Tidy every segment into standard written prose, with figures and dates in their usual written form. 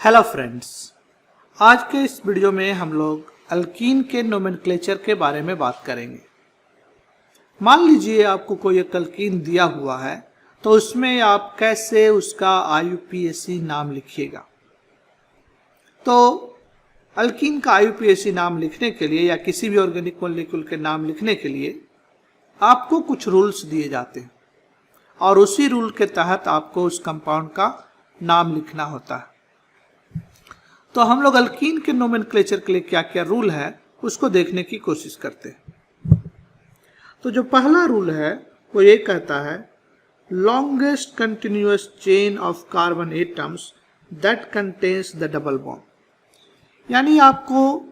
Hello friends, आज के इस वीडियो में हम लोग अल्कीन के नोमेनक्लेचर के बारे में बात करेंगे। मान लीजिए आपको कोई एक अल्कीन दिया हुआ है, तो उसमें आप कैसे उसका IUPAC नाम लिखिएगा। तो अल्कीन का IUPAC नाम लिखने के लिए या किसी भी ऑर्गेनिक मॉलिक्यूल के नाम लिखने के लिए आपको कुछ रूल्स दिए जाते हैं और उसी रूल के तहत आपको उस कंपाउंड का नाम लिखना होता है। तो हम लोग अल्कीन के नोमेनक्लेचर के लिए क्या क्या रूल है उसको देखने की कोशिश करते हैं। तो जो पहला रूल है वो ये कहता है longest continuous chain of carbon atoms that contains the double bond. यानी आपको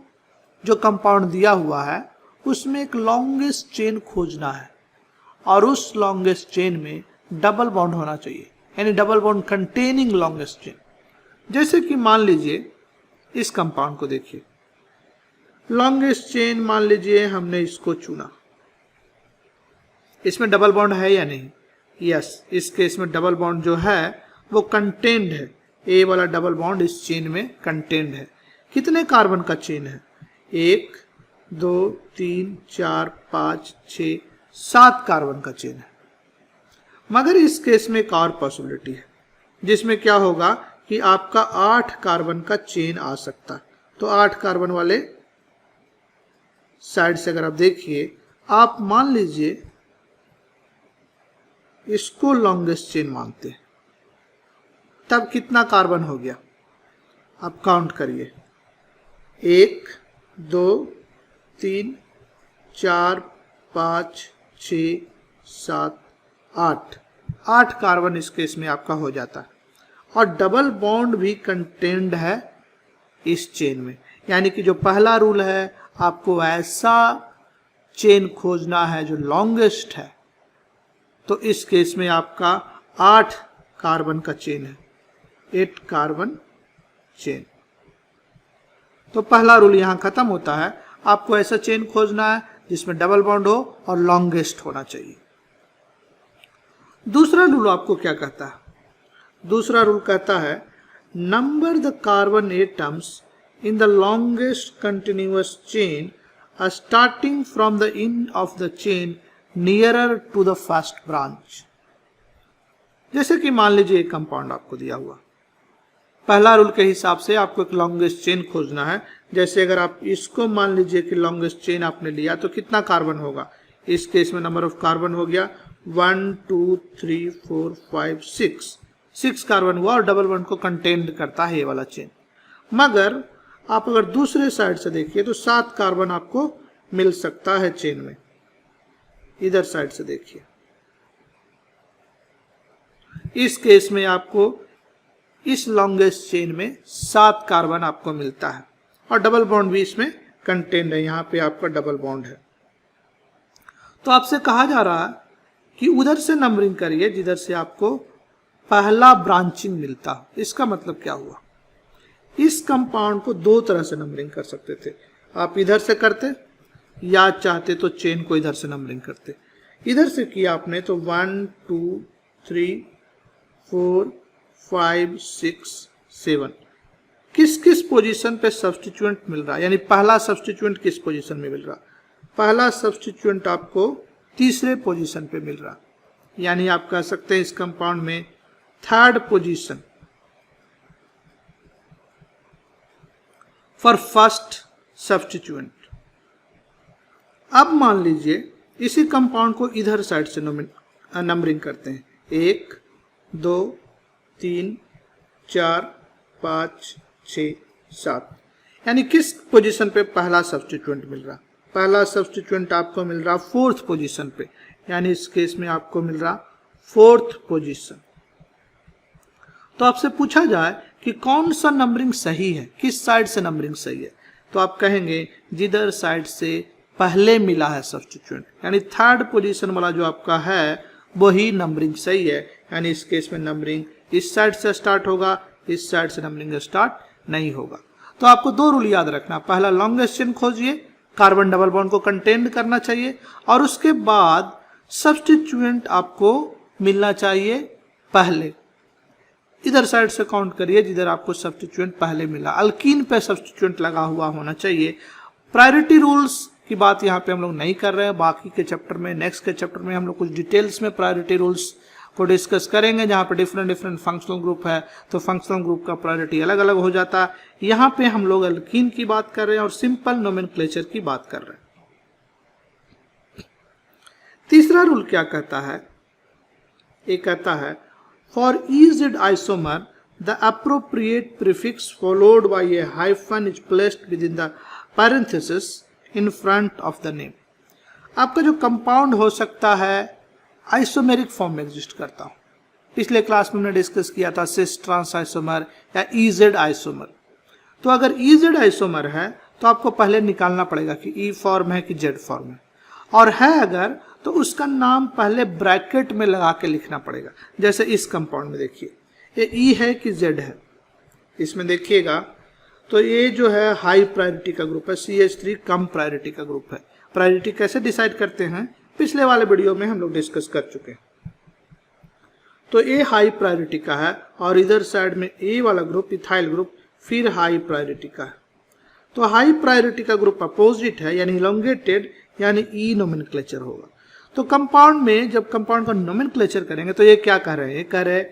जो कंपाउंड दिया हुआ है उसमें एक लॉन्गेस्ट चेन खोजना है और उस लॉन्गेस्ट चेन में डबल बॉन्ड होना चाहिए, यानी double bond containing longest chain. जैसे कि मान लीजिए इस कंपाउंड को देखिए, लॉन्गेस्ट चेन मान लीजिए हमने इसको चुना, इसमें डबल बॉन्ड है या नहीं? यस, इस केस में डबल बॉन्ड जो है वो कंटेंड है। ए वाला डबल बॉन्ड इस चेन में कंटेंड है। कितने कार्बन का चेन है? 1 2 3 4 5 6 7 कार्बन का चेन है। मगर इस केस में एक और पॉसिबिलिटी है जिसमें क्या होगा कि आपका 8 कार्बन का चेन आ सकता है। तो 8 कार्बन वाले साइड से अगर आप देखिए, आप मान लीजिए इसको लॉन्गेस्ट चेन मानते हैं, तब कितना कार्बन हो गया? आप काउंट करिए, 1 2 3 4 5 6 7 8 कार्बन इस केस में आपका हो जाता है। और डबल बॉन्ड भी कंटेंड है इस चेन में, यानी कि जो पहला रूल है आपको ऐसा चेन खोजना है जो लॉन्गेस्ट है। तो इस केस में आपका 8 कार्बन का चेन है, 8 कार्बन चेन। तो पहला रूल यहां खत्म होता है। आपको ऐसा चेन खोजना है जिसमें डबल बॉन्ड हो और लॉन्गेस्ट होना चाहिए। दूसरा रूल आपको क्या कहता है? दूसरा रूल कहता है number the carbon atoms in the longest continuous chain starting from the end of the chain nearer to the first branch. जैसे कि मान लीजिए एक कंपाउंड आपको दिया हुआ, पहला रूल के हिसाब से आपको एक लॉन्गेस्ट चेन खोजना है। जैसे अगर आप इसको मान लीजिए कि लॉन्गेस्ट चेन आपने लिया तो कितना कार्बन होगा? इस केस में नंबर ऑफ कार्बन हो गया 1 2 3 4 5 6 कार्बन हुआ और डबल बॉन्ड को कंटेन करता है ये वाला चेन। मगर आप अगर दूसरे साइड से देखिए तो 7 कार्बन आपको मिल सकता है चेन में। इधर साइड से देखिए, इस केस में आपको इस लॉन्गेस्ट चेन में 7 कार्बन आपको मिलता है और डबल बॉन्ड भी इसमें कंटेंट है। यहां पे आपका डबल बॉन्ड है। तो आपसे कहा जा रहा है कि उधर से नंबरिंग करिए जिधर से आपको पहला ब्रांचिंग मिलता। इसका मतलब क्या हुआ? इस कंपाउंड को दो तरह से नंबरिंग कर सकते थे। आप इधर से करते या चाहते तो चेन को इधर से नंबरिंग करते। इधर से किया आपने तो 1 2 3 4 5 6 7 किस किस पोजीशन पे सब्स्टिट्यूएंट मिल रहा है, यानी पहला सब्स्टिट्यूएंट किस पोजीशन में मिल रहा? पहला सब्स्टिट्यूएंट आपको तीसरे पोजीशन पे मिल रहा, यानी आप कह सकते हैं इस कंपाउंड में third position for first substituent. अब मान लीजिए इसी कंपाउंड को इधर साइड से नंबरिंग करते हैं, 1 2 3 4 5 6 7, यानी किस पोजीशन पे पहला सब्स्टिट्यूएंट मिल रहा? पहला सब्स्टिट्यूएंट आपको मिल रहा 4th पोजीशन पे, यानी इस केस में आपको मिल रहा 4th पोजीशन। तो आपसे पूछा जाए कि कौन सा नंबरिंग सही है, किस साइड से नंबरिंग सही है, तो आप कहेंगे जिधर साइड से पहले मिला है सब्स्टिट्यूएंट, यानी थर्ड पोजीशन वाला जो आपका है वही नंबरिंग सही है। यानी इस केस में नंबरिंग इस साइड से स्टार्ट होगा, इस साइड से नंबरिंग स्टार्ट नहीं होगा। तो आपको दो रूल याद रखना, पहला लॉन्गेस्ट चेन खोजिए, कार्बन डबल बॉन्ड को कंटेन करना चाहिए, और उसके बाद सब्स्टिट्यूएंट आपको मिलना चाहिए पहले। इधर साइड से काउंट करिए जिधर आपको सब्स्टिट्यूएंट पहले मिला। अल्कीन पे सब्स्टिट्यूएंट लगा हुआ होना चाहिए। प्रायोरिटी रूल्स की बात यहाँ पे हम लोग नहीं कर रहे हैं। बाकी के चैप्टर में, नेक्स्ट के चैप्टर में हम लोग कुछ डिटेल्स में प्रायोरिटी रूल्स को डिस्कस करेंगे, जहाँ पे डिफरेंट फंक्शनल ग्रुप है तो फंक्शनल ग्रुप का प्रायोरिटी अलग अलग हो जाता है। यहाँ पे हम लोग अल्कीन की बात कर रहे हैं और सिंपल नोमेनक्लेचर की बात कर रहे हैं। तीसरा रूल क्या कहता है? ये कहता है for eased isomer the appropriate prefix followed by A hyphen is placed with in the parenthesis in front of the name. आपका जो कंपाउंड हो सकता है आइसोमेरिक फॉर्म में एग्जिस्ट करता हूं। पिछले क्लास में हमने डिस्कस किया था सिस ट्रांस आइसोमर या ईजेड आइसोमर। तो अगर ईजेड आइसोमर है तो आपको पहले निकालना पड़ेगा कि ई फॉर्म है कि जेड फॉर्म है, और है अगर तो उसका नाम पहले ब्रैकेट में लगा के लिखना पड़ेगा। जैसे इस कंपाउंड में देखिए ये ई है कि जेड है, इसमें देखिएगा तो ये जो है हाई प्रायोरिटी का ग्रुप है, CH3 कम प्रायोरिटी का ग्रुप है। प्रायोरिटी कैसे डिसाइड करते हैं पिछले वाले वीडियो में हम लोग डिस्कस कर चुके हैं। तो ये हाई प्रायोरिटी का है और इधर साइड में ए वाला ग्रुप इथाइल ग्रुप फिर हाई प्रायोरिटी का है। तो हाई प्रायोरिटी का ग्रुप अपोजिट है यानी इलोंगेटेड यानी ई नोमेनक्लेचर होगा। तो कंपाउंड में जब कंपाउंड का नोमेनक्लेचर करेंगे तो ये क्या कह रहे हैं? कह रहे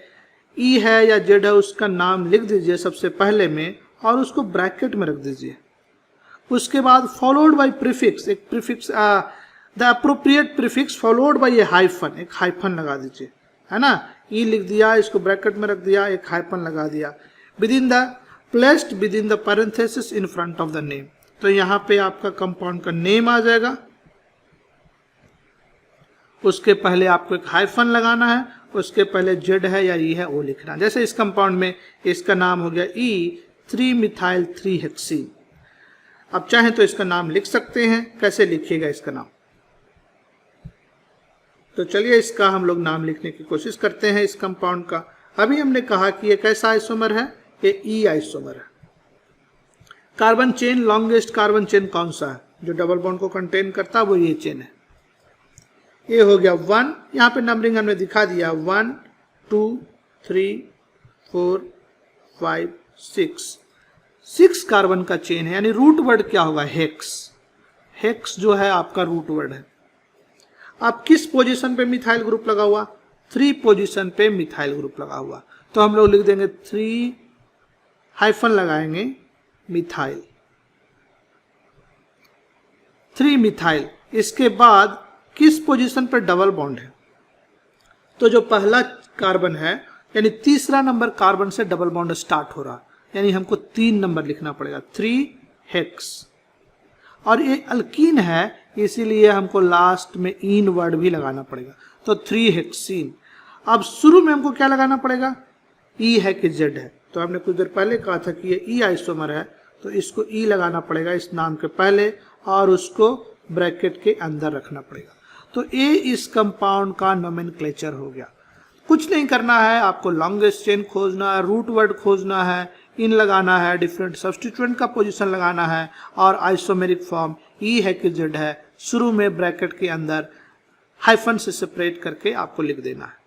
ई है या जेड है उसका नाम लिख दीजिए सबसे पहले में और उसको ब्रैकेट में रख दीजिए। उसके बाद फॉलोड बाय प्रीफिक्स, एक prefix the appropriate prefix followed by A hyphen, एक हाइफन लगा दीजिए, है ना। ई लिख दिया, इसको ब्रैकेट में रख दिया, एक हाइफन लगा दिया। With in the placed with in the parenthesis in front of the name. तो यहाँ पे आपका कंपाउंड का नेम आ जाएगा, उसके पहले आपको एक हाइफन लगाना है, उसके पहले जेड है या ई है वो लिखना। जैसे इस कंपाउंड में इसका नाम हो गया E3 मिथाइल 3 हेक्सीन। अब चाहें तो इसका नाम लिख सकते हैं। कैसे लिखिएगा इसका नाम? तो चलिए इसका हम लोग नाम लिखने की कोशिश करते हैं इस कंपाउंड का। अभी हमने कहा कि ये कैसा आइसोमर है? ये ई आइसोमर है। Carbon chain, longest carbon chain कौन सा है जो डबल बॉन्ड को कंटेन करता है? वो ये चेन है। ये हो गया 1, यहाँ पे नंबरिंग हमने दिखा दिया 1 2 3 4 5 6 कार्बन का चेन है। यानी रूट वर्ड क्या होगा? हेक्स। हेक्स जो है आपका रूट वर्ड है। अब किस पोजीशन पे मिथाइल ग्रुप लगा हुआ? 3 पोजीशन पे मिथाइल ग्रुप लगा हुआ। तो हम लोग लिख देंगे 3 हाइफन लगाएंगे मिथाइल, 3 मिथाइल। इसके बाद किस पोजीशन पर डबल बॉन्ड है? तो जो पहला कार्बन है यानी तीसरा नंबर कार्बन से डबल बॉन्ड स्टार्ट हो रहा, यानी हमको 3 नंबर लिखना पड़ेगा, 3 हेक्स। और ये अल्कीन है इसीलिए हमको लास्ट में इन वर्ड भी लगाना पड़ेगा, तो 3 हेक्सीन। अब शुरू में हमको क्या लगाना पड़ेगा? ई है कि जेड है? तो हमने कुछ देर पहले कहा था कि ये ई आइसोमर है तो इसको ई लगाना पड़ेगा इस नाम के पहले और उसको ब्रैकेट के अंदर रखना पड़ेगा। तो ये इस कंपाउंड का नोमेनक्लेचर हो गया। कुछ नहीं करना है, आपको लॉन्गेस्ट चेन खोजना है, रूट वर्ड खोजना है, इन लगाना है, डिफरेंट सब्स्टिट्यूएंट का पोजीशन लगाना है और आइसोमेरिक फॉर्म ई है कि जेड है शुरू में ब्रैकेट के अंदर हाइफन से सेपरेट करके आपको लिख देना है।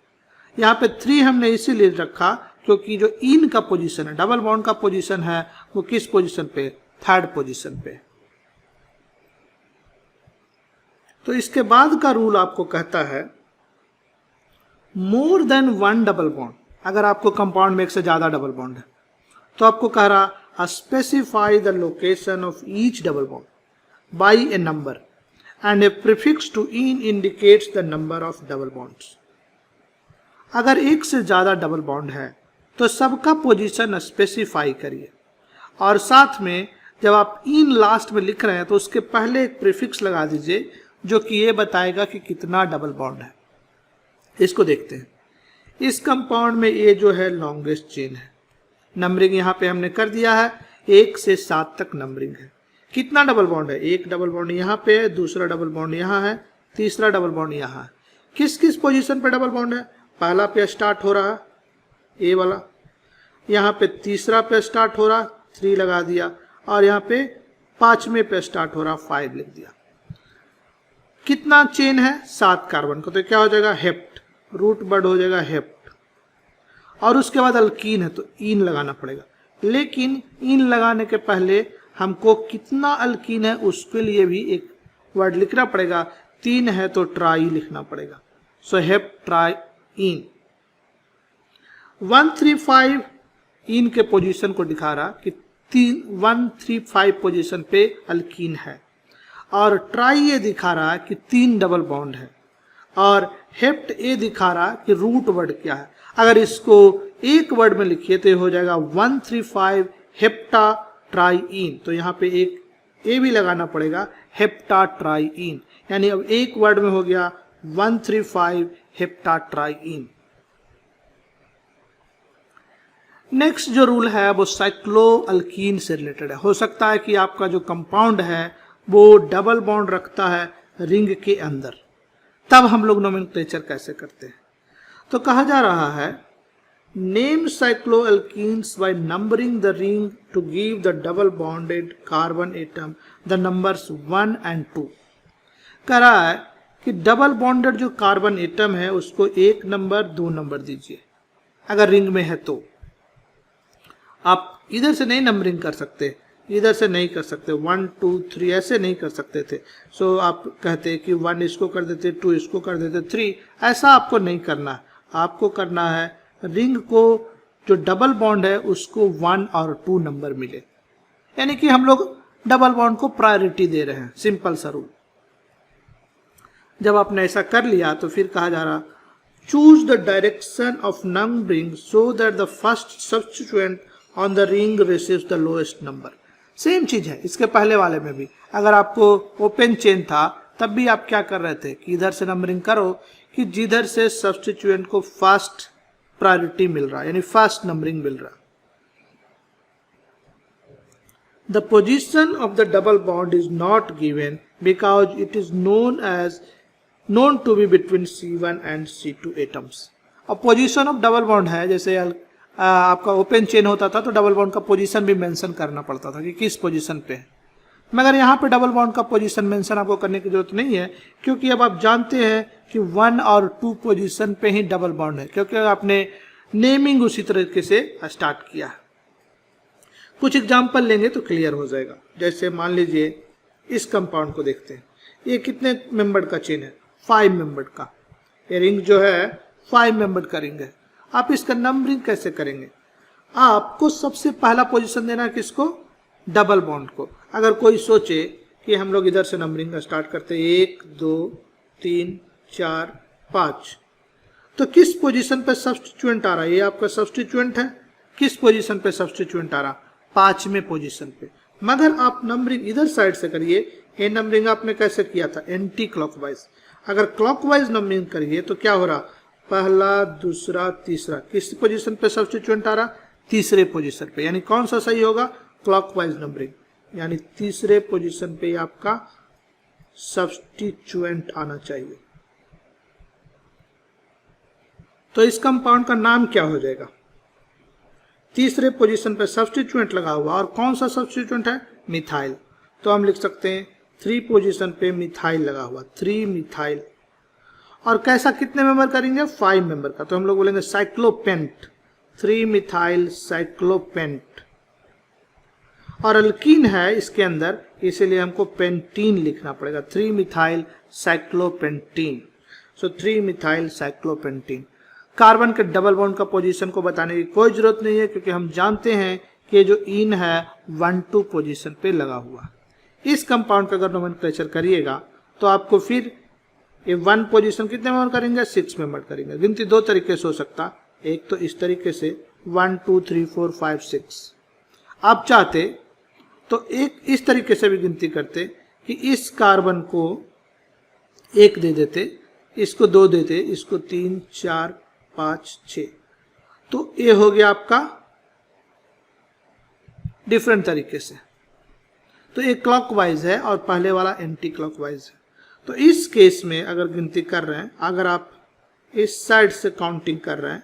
यहाँ पे 3 हमने इसीलिए रखा क्योंकि जो इन का पोजीशन है, डबल बॉन्ड का पोजीशन है, वो किस पोजीशन पे? 3rd पोजीशन पे। तो इसके बाद का रूल आपको कहता है मोर देन 1 डबल बॉन्ड। अगर आपको कंपाउंड में एक से ज्यादा डबल बॉन्ड है तो आपको कह रहा specify the location of each double bond by a number and a prefix to in indicates the number of double bonds. अगर एक से ज्यादा डबल बॉन्ड है तो सबका पोजीशन स्पेसिफाई करिए और साथ में जब आप इन लास्ट में लिख रहे हैं तो उसके पहले एक प्रीफिक्स लगा दीजिए जो कि ये बताएगा कि कितना डबल बॉन्ड है। इसको देखते हैं। इस कंपाउंड में ये जो है लॉन्गेस्ट चेन है, नंबरिंग यहाँ पे हमने कर दिया है, 1 से 7 तक नंबरिंग है। कितना डबल बॉन्ड है? एक डबल बॉन्ड यहाँ पे है, दूसरा डबल बॉन्ड यहाँ है, तीसरा डबल बॉन्ड यहाँ है। किस किस पोजीशन पे डबल बॉन्ड है? पहला पे स्टार्ट हो रहा है ए वाला, यहाँ पे तीसरा पे स्टार्ट हो रहा 3 लगा दिया और यहाँ पे 5वें पे स्टार्ट हो रहा 5 लिख दिया। कितना चेन है? 7 कार्बन का, तो क्या हो जाएगा? हेप्ट। रूट वर्ड हो जाएगा हेप्ट। और उसके बाद अल्कीन है तो ईन लगाना पड़ेगा। लेकिन ईन लगाने के पहले हमको कितना अल्कीन है उसके लिए भी एक वर्ड लिखना पड़ेगा। 3 है तो ट्राई लिखना पड़ेगा। सो हेप्टाईन। 135 इन के पोजीशन को दिखा रहा कि 135 पोजीशन पे अल्कीन है, और ट्राई ये दिखा रहा कि 3 डबल बॉन्ड है, और हेप्ट ये दिखा रहा कि रूट वर्ड क्या है। अगर इसको एक वर्ड में लिखिए तो ये हो जाएगा 135 हेप्टा ट्राईन। तो यहाँ पे एक ए भी लगाना पड़ेगा, हेप्टा ट्राईन, यानी अब एक वर्ड में हो गया 135 हेप्टा ट्राईन। नेक्स्ट जो रूल है वो साइक्लो अल्कीन से रिलेटेड है। हो सकता है कि आपका जो कंपाउंड है वो डबल बॉन्ड रखता है रिंग के अंदर, तब हम लोग नोमेनक्लेचर कैसे करते हैं। तो कहा जा रहा है name cycloalkenes by numbering the ring to give the double bonded carbon atom the numbers 1 and 2। कह रहा है कि डबल बॉन्डेड जो कार्बन एटम है उसको 1 नंबर 2 नंबर दीजिए अगर रिंग में है तो। आप इधर से नहीं नंबरिंग कर सकते, इधर से नहीं कर सकते, 1 2 3 ऐसे नहीं कर सकते थे। सो आप कहते कि 1 इसको कर देते, 2 इसको कर देते, 3, ऐसा आपको नहीं करना है। आपको करना है रिंग को जो डबल बॉन्ड है उसको 1 और 2 नंबर मिले, यानी कि हम लोग डबल बॉन्ड को प्रायोरिटी दे रहे हैं। सिंपल सा रूल। जब आपने ऐसा कर लिया तो फिर कहा जा रहा choose the direction of numbering so that the first substituent on the ring receives the lowest number. Same चीज है इसके पहले वाले में भी। अगर आपको ओपन चेन था तब भी आप क्या कर रहे थे कि इधर से नंबरिंग करो कि जिधर से सब्स्टिट्यूएंट को फर्स्ट प्रायोरिटी मिल रहा है, यानी फर्स्ट नंबरिंग मिल रहा है। The position of the double bond is not given because it is known to be between C1 and C2 atoms। अब पोजीशन ऑफ डबल बॉन्ड है, जैसे आपका ओपन चेन होता था तो डबल बॉन्ड का पोजीशन भी मेंशन करना पड़ता था कि किस पोजीशन पे है, मगर यहाँ पे डबल बॉन्ड का पोजीशन मेंशन आपको करने की जरूरत नहीं है, क्योंकि अब आप जानते हैं कि 1 और 2 पोजीशन पे ही डबल बॉन्ड है, क्योंकि आपने नेमिंग उसी तरीके से स्टार्ट किया है। कुछ एग्जाम्पल लेंगे तो क्लियर हो जाएगा। जैसे मान लीजिए इस कंपाउंड को देखते हैं, ये कितने मेंबर का चेन है, 5 मेंबर का। ये रिंग जो है 5 मेंबर का रिंग है। आप इसका नंबरिंग कैसे करेंगे? आपको सबसे पहला पोजीशन देना है किसको? डबल बॉन्ड को। अगर कोई सोचे कि हम लोग इधर से नंबरिंग का स्टार्ट करते हैं 1 2 3 4 5, तो किस पोजीशन पे सब्स्टिट्यूएंट आ रहा है? ये आपका सब्स्टिट्यूएंट है। किस पोजीशन पे सब्स्टिट्यूएंट आ रहा? 5वें पोजीशन पे। मगर आप नंबरिंग इधर साइड से करिए। ये नंबरिंग आपने कैसे किया था? Anti clockwise. अगर क्लॉकवाइज नंबरिंग करिए तो क्या हो रहा? पहला, दूसरा, तीसरा। किस पोजीशन पे सब्स्टिट्यूएंट आ रहा? तीसरे पोजीशन पे। यानी कौन सा सही होगा? क्लॉकवाइज नंबरिंग, यानी तीसरे पोजीशन पे आपका सब्स्टिट्यूएंट आना चाहिए। तो इस कंपाउंड का नाम क्या हो जाएगा? तीसरे पोजीशन पे सब्स्टिट्यूएंट लगा हुआ, और कौन सा सब्स्टिट्यूएंट है? मिथाइल। तो हम लिख सकते हैं 3 पोजीशन पे मिथाइल लगा हुआ, 3 मिथाइल। और कैसा, कितने मेंबर करेंगे? 5 मेंबर का। तो हम लोग बोलेंगे साइक्लोपेंट, 3 मिथाइल साइक्लोपेंट। और अल्कीन है इसके अंदर, इसीलिए हमको पेंटीन लिखना पड़ेगा, 3 मिथाइल साइक्लोपेंटीन। सो 3 मिथाइल साइक्लोपेंटीन। कार्बन के डबल बॉन्ड का पोजीशन को बताने की कोई जरूरत नहीं है, क्योंकि हम जानते हैं कि जो इन है 1 2 पोजीशन पे लगा हुआ। इस कंपाउंड का अगर नोमेनक्लेचर करिएगा तो आपको फिर ये 1 पोजीशन कितने मेंबर करेंगे? 6 मेंबर करेंगे। गिनती 2 तरीके से हो सकता, एक तो इस तरीके से 1 2 3 4 5 6। आप चाहते तो एक इस तरीके से भी गिनती करते कि इस कार्बन को 1 दे देते, इसको 2 देते, इसको 3 4 5 6। तो ये हो गया आपका डिफरेंट तरीके से। तो एक क्लॉकवाइज है और पहले वाला एंटी क्लॉकवाइज है। तो इस केस में अगर गिनती कर रहे हैं, अगर आप इस साइड से काउंटिंग कर रहे हैं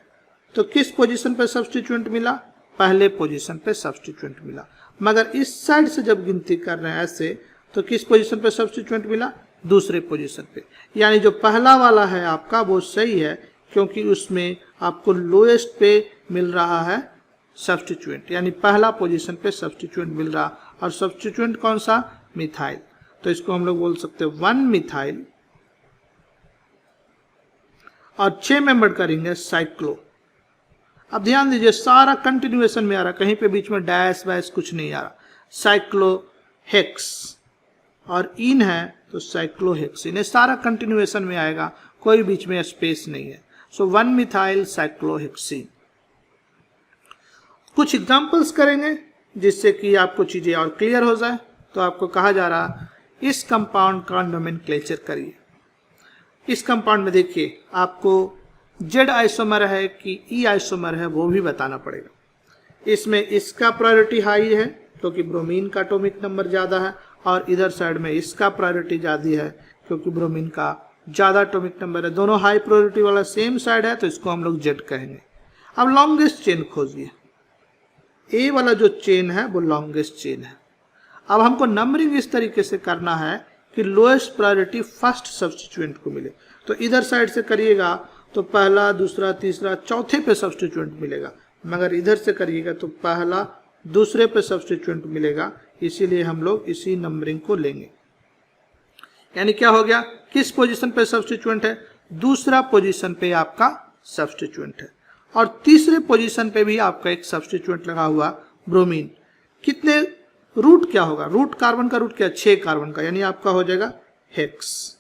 तो किस पोजीशन पे सब्स्टिट्यूएंट मिला? पहले पोजीशन पे सब्स्टिट्यूएंट मिला। मगर इस साइड से जब गिनती कर रहे हैं ऐसे, तो किस पोजीशन पे सब्स्टिट्यूएंट मिला? दूसरे पोजीशन पे। यानी जो पहला वाला है आपका वो सही है, क्योंकि उसमें आपको लोएस्ट पे मिल रहा है सब्स्टिट्यूएंट, यानी पहला पोजीशन पे सब्स्टिट्यूएंट मिल रहा, और सब्स्टिट्यूएंट कौन सा, मिथाइल। तो इसको हम लोग बोल सकते हैं 1 मिथाइल, और 6 मेंबर का रिंग है साइक्लो। अब ध्यान दीजिए सारा कंटिन्यूएशन में आ रहा, कहीं पे बीच में डैश वैश कुछ नहीं आ रहा। साइक्लोहेक्स और इन है तो साइक्लोहेक्सिन, ये सारा कंटिन्यूएशन में आएगा, कोई बीच में स्पेस नहीं है। सो 1 मिथाइल साइक्लोहेक्सिन। कुछ एग्जांपल्स करेंगे जिससे कि आपको चीजें और क्लियर हो जाए। तो आपको कहा जा रहा इस कंपाउंड का नोमेनक्लेचर करिए। इस कंपाउंड में देखिए आपको जेड आइसोमर है कि ई आइसोमर है वो भी बताना पड़ेगा। इसमें इसका प्रायोरिटी हाई है क्योंकि ब्रोमीन का एटॉमिक नंबर ज्यादा है, और इधर साइड में इसका प्रायोरिटी ज्यादा है क्योंकि ब्रोमीन का ज्यादा एटॉमिक नंबर है। दोनों हाई प्रायोरिटी वाला सेम साइड है तो इसको हम लोग जेड कहेंगे। अब लॉन्गेस्ट चेन खोजिए, ए वाला जो चेन है वो लॉन्गेस्ट चेन है। अब हमको नंबरिंग इस तरीके से करना है कि लोएस्ट प्रायोरिटी फर्स्ट सब्स्टिट्यूएंट को मिले। तो इधर साइड से करिएगा तो पहला, दूसरा, तीसरा, चौथे पे सब्स्टिट्यूएंट मिलेगा, मगर इधर से करिएगा तो पहला, दूसरे पे सब्स्टिट्यूएंट मिलेगा। इसीलिए हम लोग इसी नंबरिंग को लेंगे। यानी क्या हो गया, किस पोजीशन पे सब्स्टिट्यूएंट है, दूसरा पोजीशन पे आपका सब्स्टिट्यूएंट है, और तीसरे पोजीशन पे भी आपका एक सब्स्टिट्यूएंट लगा हुआ ब्रोमीन। कितने रूट क्या होगा, रूट कार्बन का रूट क्या, 6 कार्बन का, यानी आपका हो जाएगा हेक्स।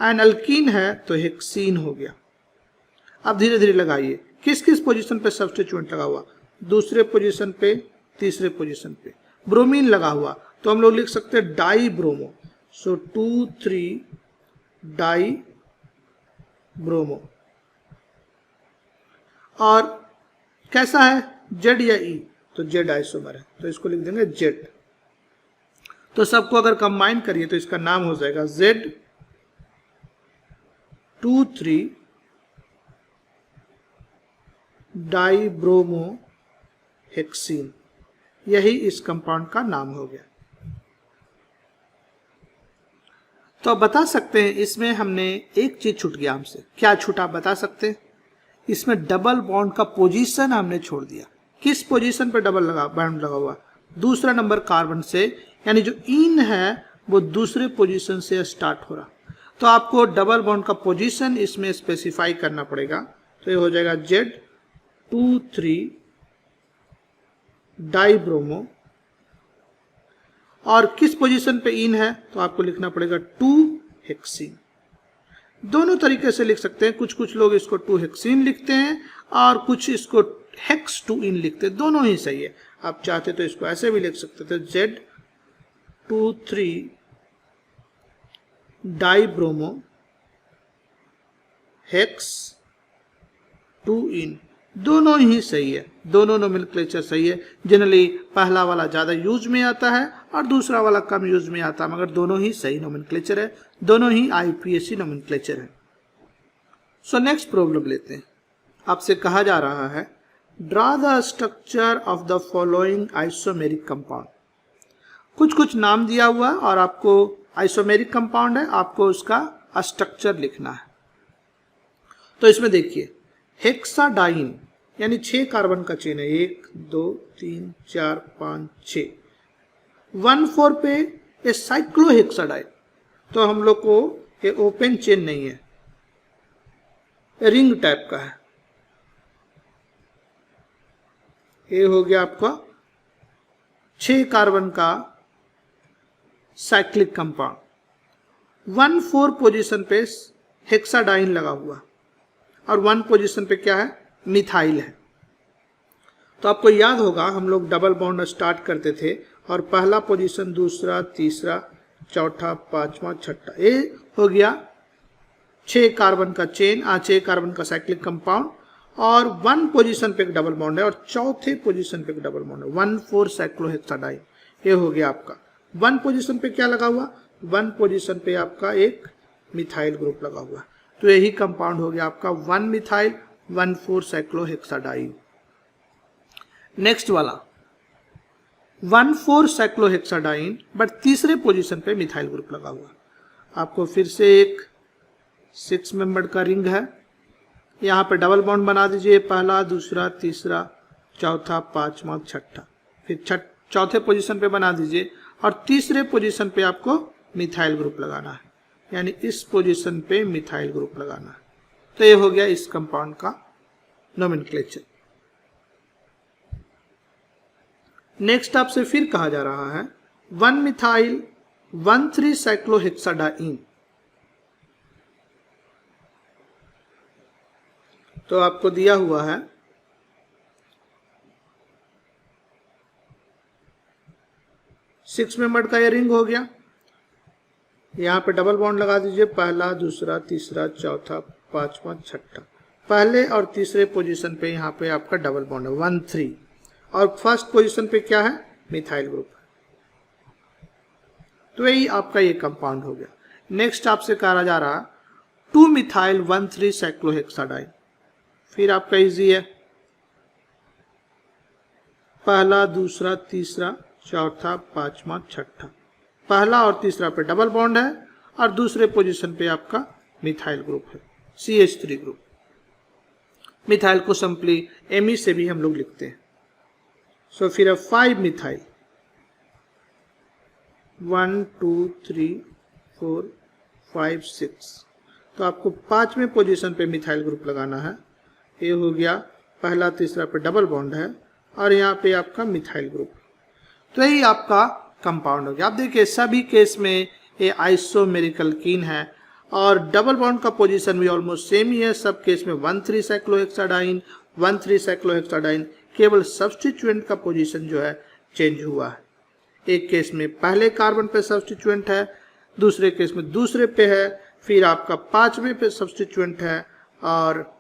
एंड अल्कीन है तो हेक्सीन हो गया। अब धीरे धीरे लगाइए, किस किस पोजीशन पे सब्स्टिट्यूएंट लगा हुआ, दूसरे पोजीशन पे, तीसरे पोजीशन पे ब्रोमीन लगा हुआ, तो हम लोग लिख सकते हैं डाई ब्रोमो। सो 2 3 डाई ब्रोमो। और कैसा है, जेड या ई, तो जेड आइसोमर है तो इसको लिख देंगे जेड। तो सबको अगर कंबाइन करिए तो इसका नाम हो जाएगा जेड 2 3 डाई ब्रोमो हेक्सीन। यही इस कंपाउंड का नाम हो गया। तो बता सकते हैं इसमें हमने एक चीज छूट गया हमसे, क्या छूटा बता सकते हैं, इसमें डबल बॉन्ड का पोजीशन हमने छोड़ दिया। किस पोजीशन पे डबल बॉन्ड लगा हुआ, दूसरा नंबर कार्बन से, यानी जो इन है वो दूसरे पोजीशन से स्टार्ट हो रहा। तो आपको डबल बॉन्ड का पोजीशन इसमें स्पेसिफाई करना पड़ेगा। तो ये हो जाएगा जेड 2 3 डाई ब्रोमो, और किस पोजीशन पे इन है तो आपको लिखना पड़ेगा 2 हेक्सीन। दोनों तरीके से लिख सकते हैं, कुछ कुछ लोग इसको 2 हेक्सीन लिखते हैं और कुछ इसको हेक्स 2 इन लिखते हैं, दोनों ही सही है। आप चाहते तो इसको ऐसे भी लिख सकते थे जेड 2 3 डाई ब्रोमो हेक्स 2 इन, दोनों ही सही है, दोनों नोमेनक्लेचर सही है। जनरली पहला वाला ज्यादा यूज में आता है और दूसरा वाला कम यूज में आता है, मगर दोनों ही सही नोमेनक्लेचर है, दोनों ही आईपीएससी नोमेनक्लेचर है। सो नेक्स्ट प्रॉब्लम लेते हैं। आपसे कहा जा रहा है draw the structure of the following isomeric compound. कुछ कुछ नाम दिया हुआ है और आपको आइसोमेरिक कंपाउंड है, आपको उसका स्ट्रक्चर लिखना है। तो इसमें देखिए हेक्साडाइन यानी 6 कार्बन का चेन है, 1 2 3 4 5 6, 1,4 पे ये साइक्लोहेक्साडाइन, तो हम लोग को ये ओपन चेन नहीं है, रिंग टाइप का है। ये हो गया आपका 6 कार्बन का साइक्लिक कंपाउंड। 1,4 पोजीशन पे हेक्साडाइन लगा हुआ और 1 पोजीशन पे क्या है, मिथाइल है। तो आपको याद होगा हम लोग डबल बॉन्ड स्टार्ट करते थे और पहला पोजीशन, दूसरा, तीसरा, चौथा, पांचवा, छठा, ये हो गया 6 कार्बन का चेन, 6 कार्बन का साइक्लिक कंपाउंड, और 1 पोजीशन पे एक डबल बॉन्ड है और चौथे पोजीशन पे एक डबल बॉन्ड है, 1,4 साइक्लोहेक्साडाइन। ये हो गया आपका 1 पोजीशन पे क्या लगा हुआ, 1 पोजीशन पे आपका एक मिथाइल ग्रुप लगा हुआ, तो यही कंपाउंड हो गया आपका 1 मिथाइल 1,4 साइक्लोहेक्साडाइन। नेक्स्ट वाला 1,4 साइक्लोहेक्साडाइन बट तीसरे पोजीशन पे मिथाइल ग्रुप लगा हुआ। आपको फिर से एक 6 मेंबर का रिंग है, यहाँ पे डबल बॉन्ड बना दीजिए, पहला, दूसरा, तीसरा, चौथा, पांचवा, छठा। फिर चौथे पोजीशन पे बना दीजिए और तीसरे पोजीशन पे आपको मिथाइल ग्रुप लगाना है, यानी इस पोजीशन पे मिथाइल ग्रुप लगाना है। तो ये हो गया इस कंपाउंड का नोमेनक्लेचर। नेक्स्ट आपसे फिर कहा जा रहा है 1 मिथाइल 1,3 साइक्लोहेक्साडाइन। तो आपको दिया हुआ है 6 मेंबर का ये रिंग हो गया। यहाँ पे डबल बॉन्ड लगा दीजिए, पहला, दूसरा, तीसरा, चौथा, पांचवा, छठा। पहले और तीसरे पोजीशन पे यहाँ पे आपका डबल बॉन्ड है 1,3 और फर्स्ट पोजीशन पे क्या है, मिथाइल ग्रुप है। तो यही आपका ये कंपाउंड हो गया। नेक्स्ट आपसे कहा जा रहा 2 मिथाइल 1,3 साइक्लोहेक्साडाइन। फिर आपका इजी है, पहला, दूसरा, तीसरा, चौथा, पांचवा, छठा। पहला और तीसरा पे डबल बॉन्ड है और दूसरे पोजीशन पे आपका मिथाइल ग्रुप है, CH3 ग्रुप। मिथाइल को सिंपली Me से भी हम लोग लिखते हैं। सो फिर अब 5 मिथाइल, 1 2 3 4 5 6। तो आपको 5वें पोजीशन पे मिथाइल ग्रुप लगाना है। ये हो गया, पहला, तीसरा पे डबल बॉन्ड है और यहाँ पे आपका मिथाइल ग्रुप। तो यही आपका कंपाउंड हो गया। आप देखिए सभी केस में ये आइसोमेरिक एल्कीन है और डबल बॉन्ड का पोजीशन भी ऑलमोस्ट सेम ही है। सब केस में 1,3 साइक्लोहेक्साडाइन, 1,3 साइक्लोहेक्साडाइन, केवल सब्स्टिट्यूएंट का पोजीशन जो है चेंज हुआ है। एक केस में पहले कार्बन पे सब्स्टिट्यूएंट है, दूसरे केस में दूसरे पे है, फिर आपका 5वें पे सब्स्टिट्यूएंट है और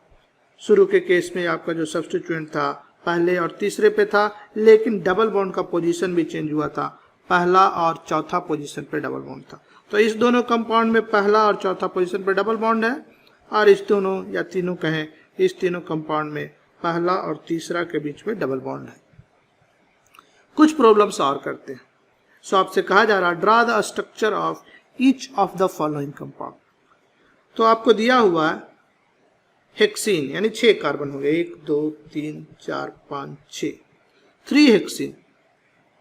शुरू के केस में आपका जो सब्स्टिट्यूएंट था पहले और तीसरे पे था, लेकिन डबल बॉन्ड का पोजीशन भी चेंज हुआ था, पहला और चौथा पोजीशन पे डबल बॉन्ड था। तो इस दोनों कंपाउंड में पहला और चौथा पोजीशन पे डबल बॉन्ड है और इस दोनों या तीनों कहें, इस तीनों कंपाउंड में पहला और तीसरा के बीच में डबल बॉन्ड है। कुछ प्रॉब्लम्स और करते हैं। सो आपसे कहा जा रहा draw the structure of each of the following compound. तो आपको दिया हुआ है हेक्सीन, यानी 6 कार्बन हो गए, 1 2 3 4 5 6, 3 हेक्सीन,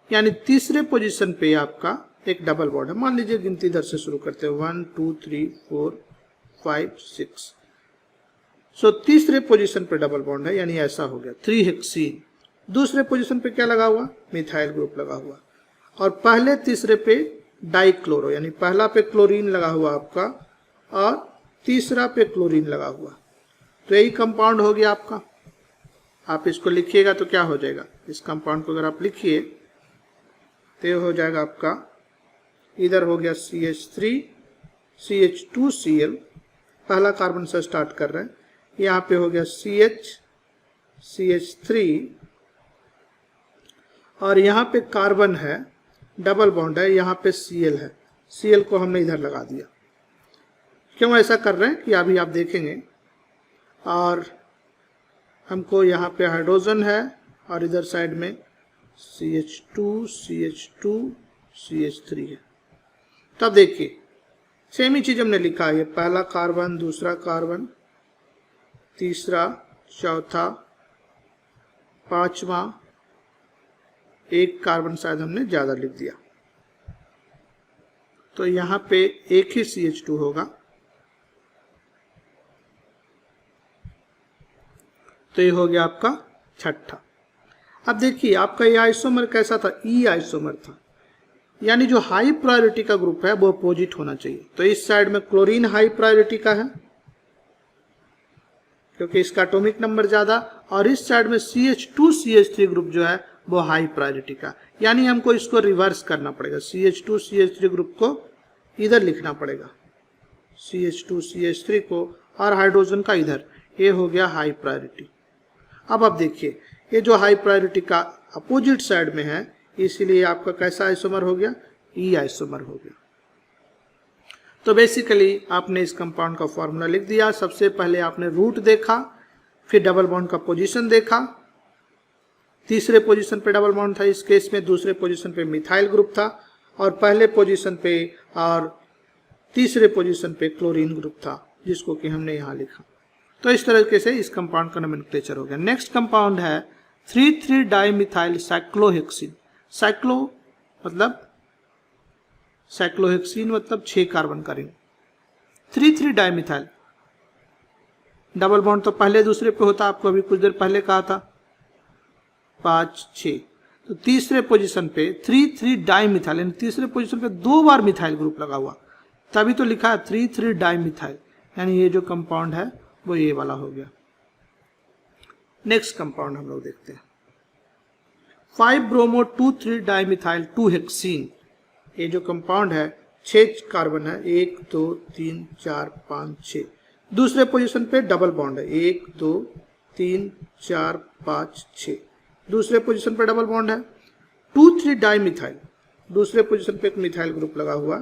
यानी तीसरे पोजीशन पे आपका एक डबल बॉन्ड है। मान लीजिए गिनती इधर से शुरू करते हैं, 1 2 3 4 5 6। सो तीसरे पोजीशन पे डबल बॉन्ड है, यानी ऐसा हो गया 3 हेक्सीन। दूसरे पोजीशन पे क्या लगा हुआ, मिथाइल ग्रुप लगा हुआ, और पहले तीसरे पे डाइक्लोरो, यानी पहला पे क्लोरीन लगा हुआ आपका और तीसरा पे क्लोरीन लगा हुआ। तो यही कंपाउंड हो गया आपका। आप इसको लिखिएगा तो क्या हो जाएगा, इस कंपाउंड को अगर आप लिखिए तो हो जाएगा आपका, इधर हो गया CH3 CH2Cl, पहला कार्बन से स्टार्ट कर रहे हैं, यहाँ पे हो गया CH3 और यहाँ पे कार्बन है, डबल बॉन्ड है, यहाँ पे Cl है, Cl को हमने इधर लगा दिया। क्यों ऐसा कर रहे हैं कि अभी आप देखेंगे। और हमको यहाँ पे हाइड्रोजन है और इधर साइड में CH2 CH2 CH3 है। तब देखिए सेम ही चीज हमने लिखा है, पहला कार्बन, दूसरा कार्बन, तीसरा, चौथा, पांचवा, एक कार्बन शायद हमने ज्यादा लिख दिया, तो यहाँ पे एक ही CH2 होगा। तो ये हो गया आपका छठा। अब देखिए आपका ये आइसोमर कैसा था, ई आइसोमर था, यानी जो हाई प्रायोरिटी का ग्रुप है वो अपोजिट होना चाहिए। तो इस साइड में क्लोरीन हाई प्रायोरिटी का है क्योंकि इसका एटॉमिक नंबर ज्यादा, और इस साइड में CH2 CH3 ग्रुप जो है वो हाई प्रायोरिटी का, यानी हमको इसको रिवर्स करना पड़ेगा। CH2 CH3 ग्रुप को इधर लिखना पड़ेगा, CH2 CH3 को, और हाइड्रोजन का इधर, ये हो गया हाई प्रायोरिटी। अब आप देखिए ये जो हाई प्रायोरिटी का अपोजिट साइड में है, इसीलिए आपका कैसा आइसोमर हो गया, ई आइसोमर हो गया। तो बेसिकली आपने इस कंपाउंड का फॉर्मूला लिख दिया। सबसे पहले आपने रूट देखा, फिर डबल बॉन्ड का पोजीशन देखा, तीसरे पोजीशन पे डबल बॉन्ड था इस केस में, दूसरे पोजीशन पे मिथाइल ग्रुप था, और पहले पोजीशन पे और तीसरे पोजीशन पे क्लोरीन ग्रुप था, जिसको कि हमने यहाँ लिखा। तो इस तरीके से इस कंपाउंड का नोमेनक्लेचर हो गया। नेक्स्ट कंपाउंड है 3,3 डाइमिथाइल साइक्लोहेक्सिन। साइक्लो मतलब साइक्लोहेक्सिन मतलब 6 कार्बन का रिंग। 3,3 डाइमिथाइल, डबल बॉन्ड तो पहले दूसरे पे होता, आपको अभी कुछ देर पहले कहा था 5 6, तो तीसरे पोजीशन पे 3,3 डाइमिथाइल, यानी तीसरे पोजीशन पे 2 बार मिथाइल ग्रुप लगा हुआ, तभी तो लिखा है 3,3 डाइमिथाइल, यानी ये जो कंपाउंड है वो ये वाला हो गया। नेक्स्ट कंपाउंड हम लोग देखते हैं 5 ब्रोमो 2,3 डाइमिथाइल 2 हेक्सीन। ये जो कंपाउंड है 6 कार्बन है, 1 2 3 4 5 6। दूसरे पोजीशन पे डबल बॉन्ड है, 1 2 3 4 5 6। दूसरे पोजीशन पे डबल बॉन्ड है। 2,3 डाइमिथाइल, दूसरे पोजीशन पे एक मिथाइल ग्रुप लगा हुआ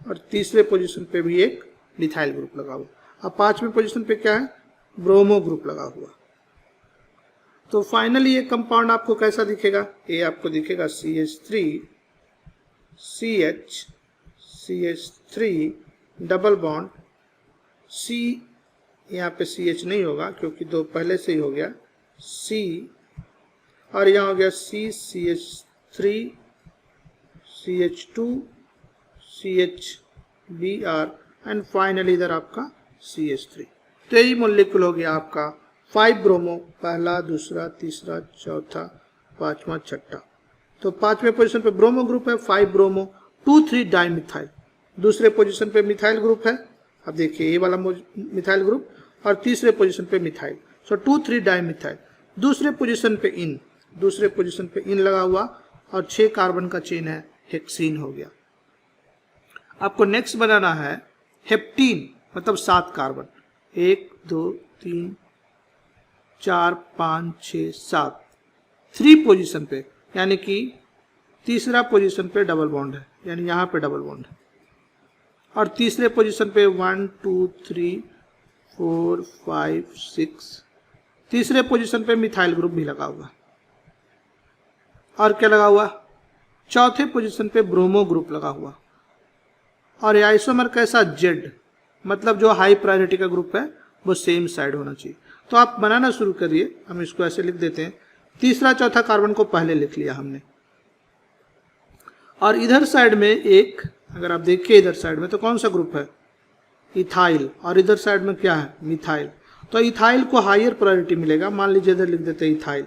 और तीसरे पोजीशन पे भी एक मिथाइल ग्रुप लगा हुआ। अब 5वें पोजीशन पे क्या है, ब्रोमो ग्रुप लगा हुआ। तो फाइनली ये कंपाउंड आपको कैसा दिखेगा, ये आपको दिखेगा CH3 CH CH3 double bond C, यहाँ पे CH नहीं होगा क्योंकि 2 पहले से ही हो गया C, और यहाँ हो गया C CH3 CH2 CHBr and finally इधर आपका CH3। तो यही मॉलिक्यूल हो गया आपका 5 ब्रोमो, पहला दूसरा तीसरा चौथा पांचवा छठा। तो 5वें पोजीशन पे ब्रोमो ग्रुप है 5 ब्रोमो 2,3 डाइमिथाइल। दूसरे पोजीशन पे मिथाइल ग्रुप है, अब देखिए ये वाला मिथाइल ग्रुप, और तीसरे पोजीशन पे मिथाइल, सो 2,3 डाइमिथाइल। दूसरे पोजीशन पे इन, दूसरे पोजीशन पे इन लगा हुआ और 6 कार्बन का चेन है, हेक्सीन हो गया। आपको नेक्स्ट बनाना है हेप्टीन, मतलब 7 कार्बन, 1 2 3 4 5 6 7, 3 पोजीशन पे, यानी कि तीसरा पोजीशन पे डबल बॉन्ड है, यानी यहाँ पे डबल बॉन्ड है, और तीसरे पोजीशन पे 1 2 3 4 5 6, तीसरे पोजीशन पे मिथाइल ग्रुप भी लगा हुआ, और क्या लगा हुआ, चौथे पोजीशन पे ब्रोमो ग्रुप लगा हुआ, और ये आइसोमर कैसा जेड, मतलब जो हाई प्रायोरिटी का ग्रुप है वो सेम साइड होना चाहिए। तो आप बनाना शुरू करिए, हम इसको ऐसे लिख देते हैं, तीसरा चौथा कार्बन को पहले लिख लिया हमने, और इधर साइड में एक, अगर आप देखिए इधर साइड में तो कौन सा ग्रुप है, इथाइल, और इधर साइड में क्या है, मिथाइल। तो इथाइल को हायर प्रायोरिटी मिलेगा, मान लीजिए इधर लिख देते हैं इथाइल,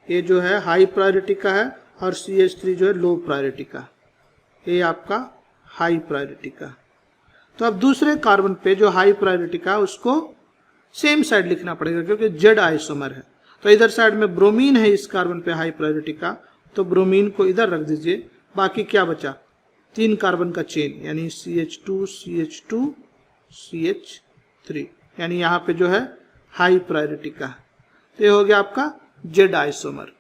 ये जो है हाई प्रायोरिटी का है, और CH3 जो है लो प्रायोरिटी का, ये आपका हाई प्रायोरिटी का। तो अब दूसरे कार्बन पे जो हाई प्रायोरिटी का उसको सेम साइड लिखना पड़ेगा क्योंकि जेड आइसोमर है। तो इधर साइड में ब्रोमीन है इस कार्बन पे हाई प्रायोरिटी का, तो ब्रोमीन को इधर रख दीजिए। बाकी क्या बचा, 3 कार्बन का चेन, यानी CH2 CH2 CH3, यानी यहाँ पे जो है हाई प्रायोरिटी का। तो ये हो गया आपका जेड आइसोमर,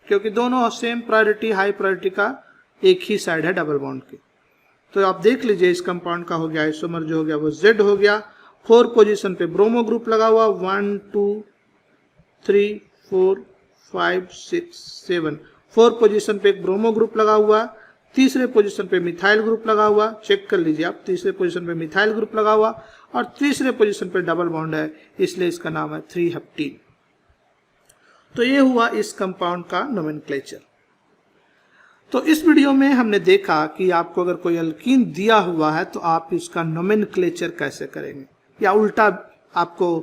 क्योंकि दोनों सेम प्रायोरिटी हाई प्रायोरिटी का एक ही साइड है डबल बॉन्ड के। तो आप देख लीजिए इस कंपाउंड का हो गया आइसोमर जो हो गया वो जेड हो गया। 4 पोजीशन पे ब्रोमो ग्रुप लगा हुआ, 1 2 3 4 5 6 7, 4 पोजीशन पे एक ब्रोमो ग्रुप लगा हुआ, तीसरे पोजीशन पे मिथाइल ग्रुप लगा हुआ, चेक कर लीजिए आप, तीसरे पोजीशन पे मिथाइल ग्रुप लगा हुआ, और तीसरे पोजीशन पे डबल बॉन्ड है, इसलिए इसका नाम है 3 हेप्टीन। तो ये हुआ इस कंपाउंड का नोमेनक्लेचर। तो इस वीडियो में हमने देखा कि आपको अगर कोई अल्कीन दिया हुआ है तो आप इसका नोमेनक्लेचर कैसे करेंगे, या उल्टा आपको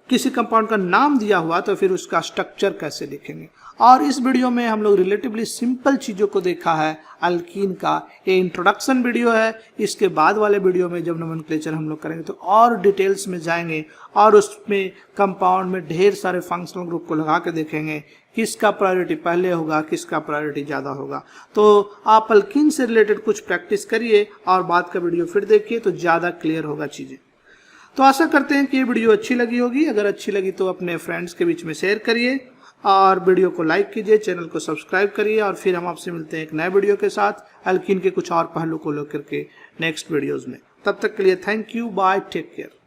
किसी कंपाउंड का नाम दिया हुआ तो फिर उसका स्ट्रक्चर कैसे लिखेंगे। और इस वीडियो में हम लोग रिलेटिवली सिंपल चीज़ों को देखा है अल्कीन का। ये इंट्रोडक्शन वीडियो है, इसके बाद वाले वीडियो में जब नोमेनक्लेचर हम लोग करेंगे तो और डिटेल्स में जाएंगे और उसमें कंपाउंड में ढेर सारे फंक्शनल ग्रुप को लगा के देखेंगे किसका प्रायोरिटी पहले होगा, किसका प्रायोरिटी ज़्यादा होगा। तो आप अल्कीन से रिलेटेड कुछ प्रैक्टिस करिए और बाद का वीडियो फिर देखिए तो ज़्यादा क्लियर होगा चीज़ें। तो आशा करते हैं कि ये वीडियो अच्छी लगी होगी। अगर अच्छी लगी तो अपने फ्रेंड्स के बीच में शेयर करिए और वीडियो को लाइक कीजिए, चैनल को सब्सक्राइब करिए, और फिर हम आपसे मिलते हैं एक नए वीडियो के साथ अल्कीन के कुछ और पहलू को लेकर के नेक्स्ट वीडियोज़ में। तब तक के लिए thank you, bye, take care.